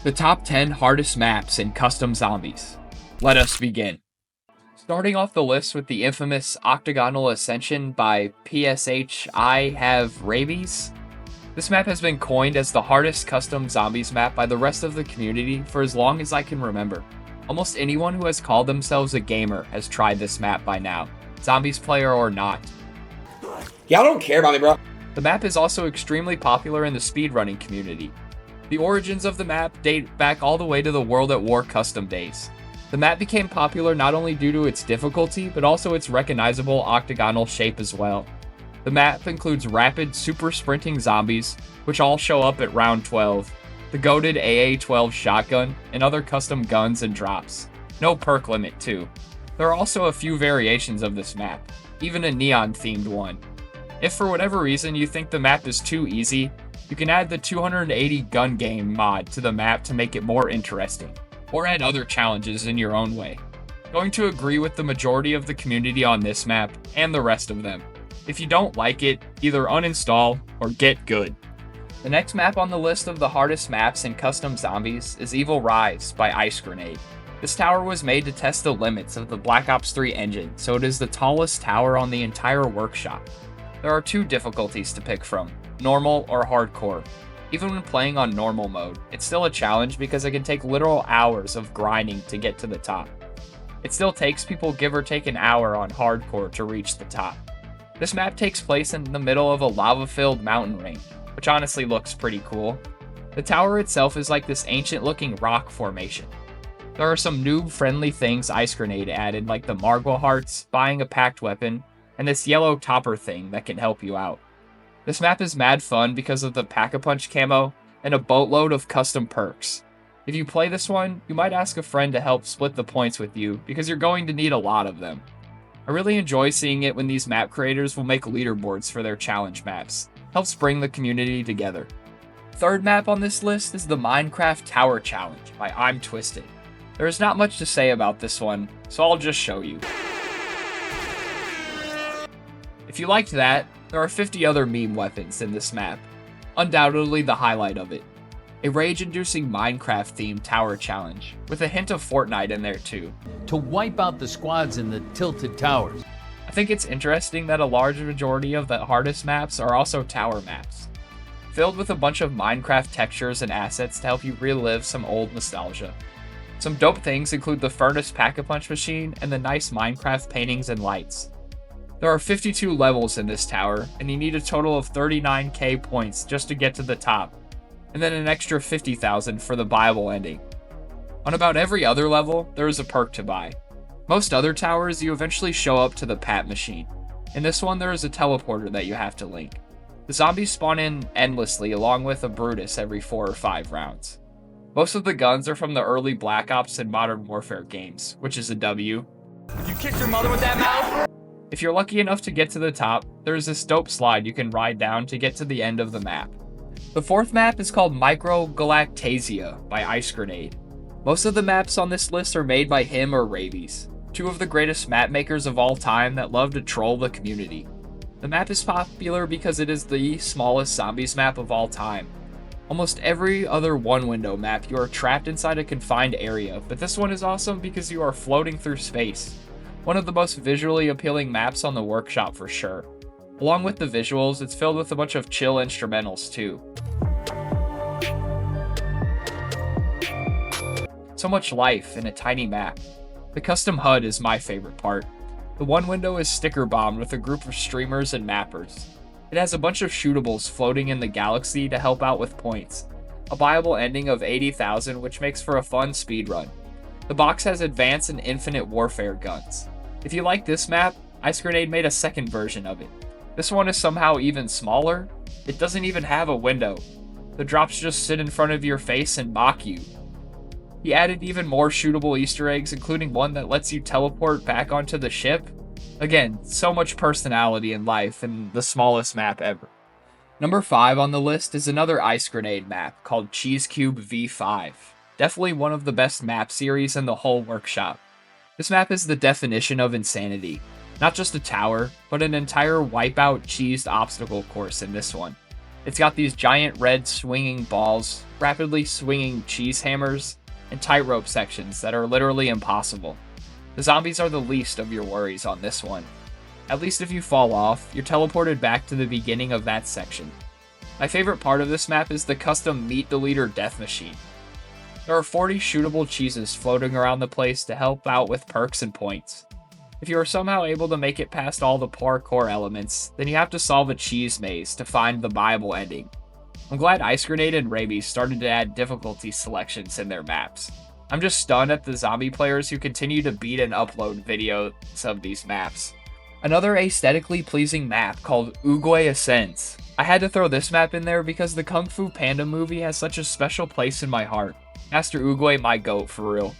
The top 10 hardest maps in custom zombies. Let us begin. Starting off the list with the infamous Octagonal Ascension by PSH I Have Rabies. This map has been coined as the hardest custom zombies map by the rest of the community for as long as I can remember. Almost anyone who has called themselves a gamer has tried this map by now, zombies player or not. Y'all don't care about me, bro. The map is also extremely popular in the speedrunning community. The origins of the map date back all the way to the World at War custom days. The map became popular not only due to its difficulty, but also its recognizable octagonal shape as well. The map includes rapid, super sprinting zombies, which all show up at round 12, the goated AA-12 shotgun, and other custom guns and drops. No perk limit too. There are also a few variations of this map, even a neon-themed one. If for whatever reason you think the map is too easy, you can add the 280 gun game mod to the map to make it more interesting, or add other challenges in your own way. Going to agree with the majority of the community on this map, and the rest of them. If you don't like it, either uninstall or get good. The next map on the list of the hardest maps in custom zombies is Evil Rise by Ice Grenade. This tower was made to test the limits of the Black Ops 3 engine, so it is the tallest tower on the entire workshop. There are two difficulties to pick from, normal or hardcore. Even when playing on normal mode, it's still a challenge because it can take literal hours of grinding to get to the top. It still takes people give or take an hour on hardcore to reach the top. This map takes place in the middle of a lava-filled mountain range, which honestly looks pretty cool. The tower itself is like this ancient-looking rock formation. There are some noob-friendly things Ice Grenade added, like the Margwa hearts, buying a packed weapon, and this yellow topper thing that can help you out. This map is mad fun because of the Pack-a-Punch camo and a boatload of custom perks. If you play this one, you might ask a friend to help split the points with you because you're going to need a lot of them. I really enjoy seeing it when these map creators will make leaderboards for their challenge maps. Helps bring the community together. Third map on this list is the Minecraft Tower Challenge by I'm Twisted. There is not much to say about this one, so I'll just show you. If you liked that, there are 50 other meme weapons in this map. Undoubtedly the highlight of it. A rage-inducing Minecraft-themed tower challenge, with a hint of Fortnite in there too. To wipe out the squads in the tilted towers. I think it's interesting that a large majority of the hardest maps are also tower maps, filled with a bunch of Minecraft textures and assets to help you relive some old nostalgia. Some dope things include the Furnace Pack-a-Punch machine and the nice Minecraft paintings and lights. There are 52 levels in this tower, and you need a total of 39k points just to get to the top, and then an extra 50,000 for the Bible ending. On about every other level, there is a perk to buy. Most other towers, you eventually show up to the Pat machine. In this one, there is a teleporter that you have to link. The zombies spawn in endlessly along with a Brutus every 4 or 5 rounds. Most of the guns are from the early Black Ops and Modern Warfare games, which is a W. You kicked your mother with that mouth? If you're lucky enough to get to the top, there is this dope slide you can ride down to get to the end of the map. The fourth map is called Microgalact Asia by Ice Grenade. Most of the maps on this list are made by him or Rabies, two of the greatest map makers of all time that love to troll the community. The map is popular because it is the smallest zombies map of all time. Almost every other one-window map, you are trapped inside a confined area, but this one is awesome because you are floating through space. One of the most visually appealing maps on the workshop for sure. Along with the visuals, it's filled with a bunch of chill instrumentals too. So much life in a tiny map. The custom HUD is my favorite part. The one window is sticker bombed with a group of streamers and mappers. It has a bunch of shootables floating in the galaxy to help out with points. A viable ending of 80,000 which makes for a fun speedrun. The box has advanced and infinite warfare guns. If you like this map, Ice Grenade made a second version of it. This one is somehow even smaller. It doesn't even have a window. The drops just sit in front of your face and mock you. He added even more shootable Easter eggs, including one that lets you teleport back onto the ship. Again, so much personality in life in the smallest map ever. Number 5 on the list is another Ice Grenade map called Cheese Cube V5. Definitely one of the best map series in the whole workshop. This map is the definition of insanity. Not just a tower, but an entire wipeout cheesed obstacle course in this one. It's got these giant red swinging balls, rapidly swinging cheese hammers, and tightrope sections that are literally impossible. The zombies are the least of your worries on this one. At least if you fall off, you're teleported back to the beginning of that section. My favorite part of this map is the custom Meet the Leader death machine. There are 40 shootable cheeses floating around the place to help out with perks and points. If you are somehow able to make it past all the parkour elements, then you have to solve a cheese maze to find the Bible ending. I'm glad Ice Grenade and Rabies started to add difficulty selections in their maps. I'm just stunned at the zombie players who continue to beat and upload videos of these maps. Another aesthetically pleasing map called Ugsense. I had to throw this map in there because the Kung Fu Panda movie has such a special place in my heart. Master Oogway, my goat for real.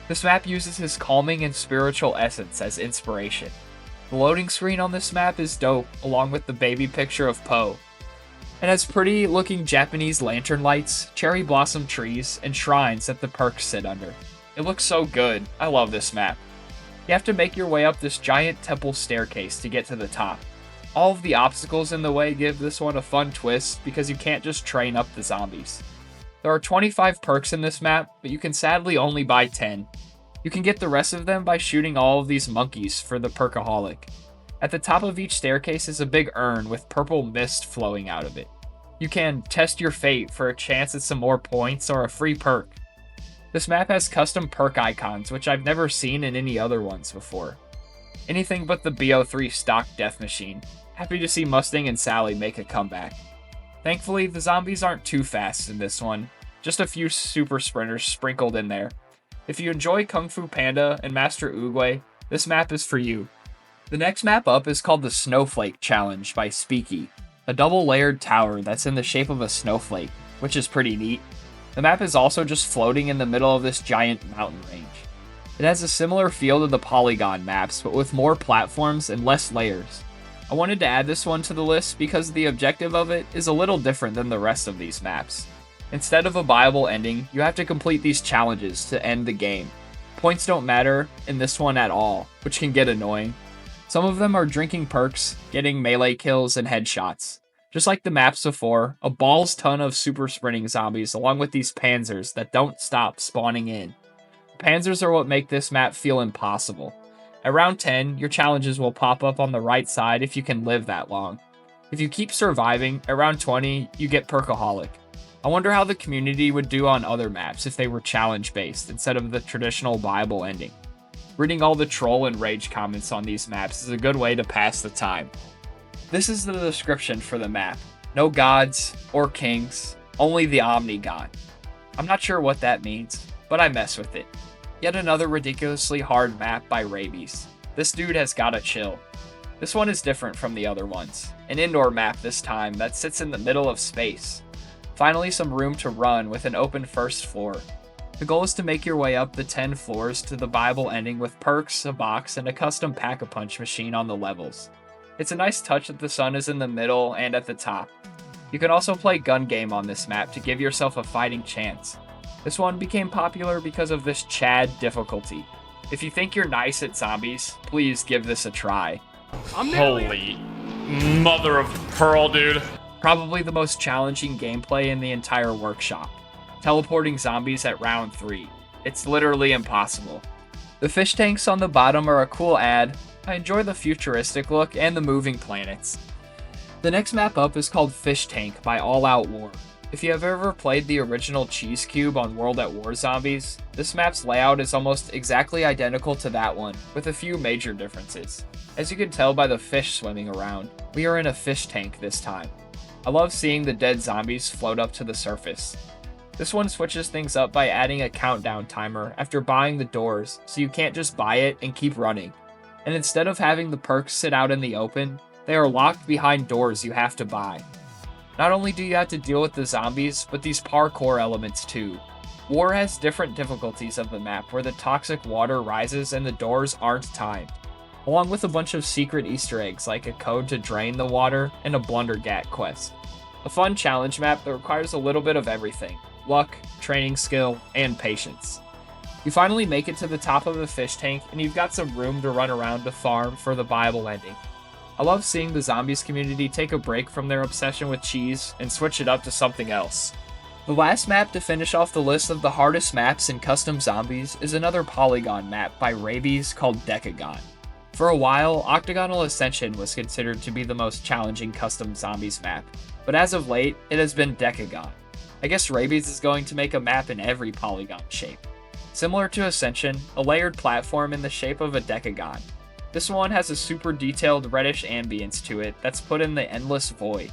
This map uses his calming and spiritual essence as inspiration. The loading screen on this map is dope, along with the baby picture of Poe. It has pretty looking Japanese lantern lights, cherry blossom trees, and shrines that the perks sit under. It looks so good. I love this map. You have to make your way up this giant temple staircase to get to the top. All of the obstacles in the way give this one a fun twist because you can't just train up the zombies. There are 25 perks in this map, but you can sadly only buy 10. You can get the rest of them by shooting all of these monkeys for the perkaholic. At the top of each staircase is a big urn with purple mist flowing out of it. You can test your fate for a chance at some more points or a free perk. This map has custom perk icons, which I've never seen in any other ones before. Anything but the BO3 stock death machine. Happy to see Mustang and Sally make a comeback. Thankfully, the zombies aren't too fast in this one, just a few super sprinters sprinkled in there. If you enjoy Kung Fu Panda and Master Oogway, this map is for you. The next map up is called the Snowflake Challenge by Speaky, a double-layered tower that's in the shape of a snowflake, which is pretty neat. The map is also just floating in the middle of this giant mountain range. It has a similar feel to the Polygon maps, but with more platforms and less layers. I wanted to add this one to the list because the objective of it is a little different than the rest of these maps. Instead of a viable ending, you have to complete these challenges to end the game. Points don't matter in this one at all, which can get annoying. Some of them are drinking perks, getting melee kills, and headshots. Just like the maps before, a balls ton of super sprinting zombies along with these panzers that don't stop spawning in. The panzers are what make this map feel impossible. At round 10, your challenges will pop up on the right side if you can live that long. If you keep surviving, at round 20, you get Perkaholic. I wonder how the community would do on other maps if they were challenge-based instead of the traditional Bible ending. Reading all the troll and rage comments on these maps is a good way to pass the time. This is the description for the map. No gods or kings, only the Omni God. I'm not sure what that means, but I mess with it. Yet another ridiculously hard map by Rabies. This dude has gotta chill. This one is different from the other ones. An indoor map this time that sits in the middle of space. Finally some room to run with an open first floor. The goal is to make your way up the 10 floors to the Bible ending with perks, a box, and a custom pack-a-punch machine on the levels. It's a nice touch that the sun is in the middle and at the top. You can also play gun game on this map to give yourself a fighting chance. This one became popular because of this Chad difficulty. If you think you're nice at zombies, please give this a try. Holy mother of pearl, dude. Probably the most challenging gameplay in the entire workshop. Teleporting zombies at round 3. It's literally impossible. The fish tanks on the bottom are a cool add. I enjoy the futuristic look and the moving planets. The next map up is called Fish Tank by All Out War. If you have ever played the original Cheese Cube on World at War Zombies, this map's layout is almost exactly identical to that one, with a few major differences. As you can tell by the fish swimming around, we are in a fish tank this time. I love seeing the dead zombies float up to the surface. This one switches things up by adding a countdown timer after buying the doors, so you can't just buy it and keep running. And instead of having the perks sit out in the open, they are locked behind doors you have to buy. Not only do you have to deal with the zombies, but these parkour elements too. War has different difficulties of the map where the toxic water rises and the doors aren't timed, along with a bunch of secret Easter eggs like a code to drain the water and a Blundergat quest. A fun challenge map that requires a little bit of everything: luck, training skill, and patience. You finally make it to the top of the fish tank and you've got some room to run around to farm for the Bible ending. I love seeing the zombies community take a break from their obsession with cheese and switch it up to something else. The last map to finish off the list of the hardest maps in custom zombies is another polygon map by Rabies called Decagon. For a while, Octagonal Ascension was considered to be the most challenging custom zombies map, but as of late, it has been Decagon. I guess Rabies is going to make a map in every polygon shape. Similar to Ascension, a layered platform in the shape of a Decagon. This one has a super detailed reddish ambience to it that's put in the endless void.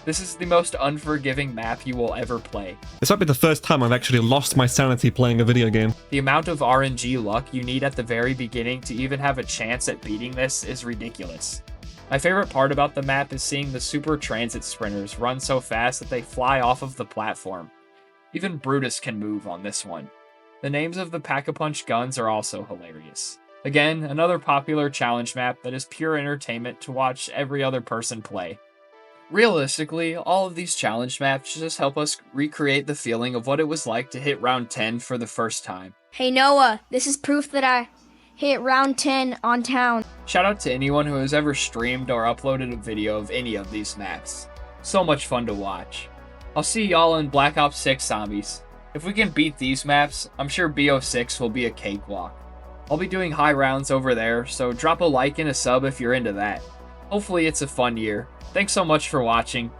This is the most unforgiving map you will ever play. This might be the first time I've actually lost my sanity playing a video game. The amount of RNG luck you need at the very beginning to even have a chance at beating this is ridiculous. My favorite part about the map is seeing the super transit sprinters run so fast that they fly off of the platform. Even Brutus can move on this one. The names of the Pack-a-Punch guns are also hilarious. Again, another popular challenge map that is pure entertainment to watch every other person play. Realistically, all of these challenge maps just help us recreate the feeling of what it was like to hit round 10 for the first time. Hey Noah, this is proof that I hit round 10 on town. Shout out to anyone who has ever streamed or uploaded a video of any of these maps. So much fun to watch. I'll see y'all in Black Ops 6 Zombies. If we can beat these maps, I'm sure BO6 will be a cakewalk. I'll be doing high rounds over there, so drop a like and a sub if you're into that. Hopefully it's a fun year. Thanks so much for watching.